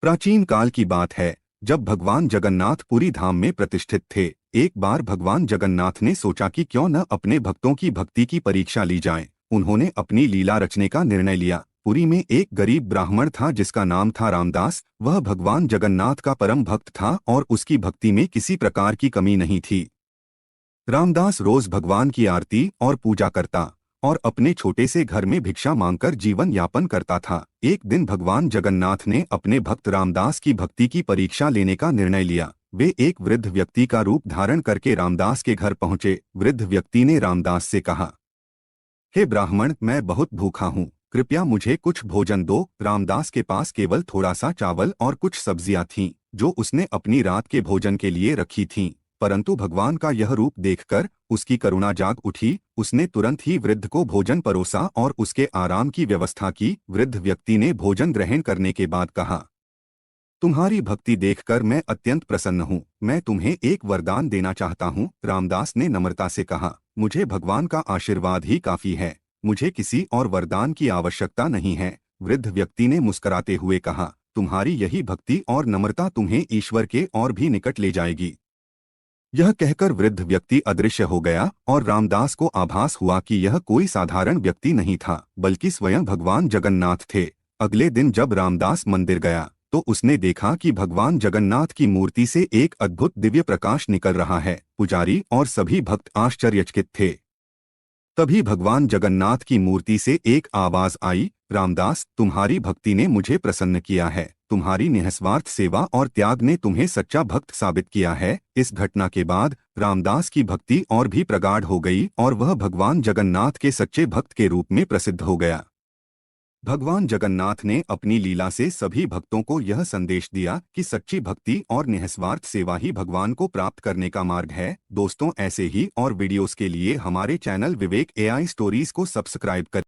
प्राचीन काल की बात है, जब भगवान जगन्नाथ पुरी धाम में प्रतिष्ठित थे। एक बार भगवान जगन्नाथ ने सोचा कि क्यों न अपने भक्तों की भक्ति की परीक्षा ली जाए। उन्होंने अपनी लीला रचने का निर्णय लिया। पुरी में एक गरीब ब्राह्मण था जिसका नाम था रामदास। वह भगवान जगन्नाथ का परम भक्त था और उसकी भक्ति में किसी प्रकार की कमी नहीं थी। रामदास रोज भगवान की आरती और पूजा करता और अपने छोटे से घर में भिक्षा मांगकर जीवन यापन करता था। एक दिन भगवान जगन्नाथ ने अपने भक्त रामदास की भक्ति की परीक्षा लेने का निर्णय लिया। वे एक वृद्ध व्यक्ति का रूप धारण करके रामदास के घर पहुंचे। वृद्ध व्यक्ति ने रामदास से कहा, हे ब्राह्मण, मैं बहुत भूखा हूँ, कृपया मुझे कुछ भोजन दो। रामदास के पास केवल थोड़ा सा चावल और कुछ सब्जियां थीं, जो उसने अपनी रात के भोजन के लिए रखी थीं। परंतु भगवान का यह रूप देखकर उसकी करुणा जाग उठी। उसने तुरंत ही वृद्ध को भोजन परोसा और उसके आराम की व्यवस्था की। वृद्ध व्यक्ति ने भोजन ग्रहण करने के बाद कहा, तुम्हारी भक्ति देखकर मैं अत्यंत प्रसन्न हूँ। मैं तुम्हें एक वरदान देना चाहता हूँ। रामदास ने नम्रता से कहा, मुझे भगवान का आशीर्वाद ही काफी है, मुझे किसी और वरदान की आवश्यकता नहीं है। वृद्ध व्यक्ति ने मुस्कुराते हुए कहा, तुम्हारी यही भक्ति और नम्रता तुम्हें ईश्वर के और भी निकट ले जाएगी। यह कहकर वृद्ध व्यक्ति अदृश्य हो गया और रामदास को आभास हुआ कि यह कोई साधारण व्यक्ति नहीं था, बल्कि स्वयं भगवान जगन्नाथ थे। अगले दिन जब रामदास मंदिर गया तो उसने देखा कि भगवान जगन्नाथ की मूर्ति से एक अद्भुत दिव्य प्रकाश निकल रहा है। पुजारी और सभी भक्त आश्चर्यचकित थे। तभी भगवान जगन्नाथ की मूर्ति से एक आवाज आई, रामदास, तुम्हारी भक्ति ने मुझे प्रसन्न किया है। तुम्हारी निस्वार्थ सेवा और त्याग ने तुम्हें सच्चा भक्त साबित किया है। इस घटना के बाद रामदास की भक्ति और भी प्रगाढ़ हो गई और वह भगवान जगन्नाथ के सच्चे भक्त के रूप में प्रसिद्ध हो गया। भगवान जगन्नाथ ने अपनी लीला से सभी भक्तों को यह संदेश दिया कि सच्ची भक्ति और निस्वार्थ सेवा ही भगवान को प्राप्त करने का मार्ग है। दोस्तों, ऐसे ही और वीडियोस के लिए हमारे चैनल विवेक एआई स्टोरीज को सब्सक्राइब करें।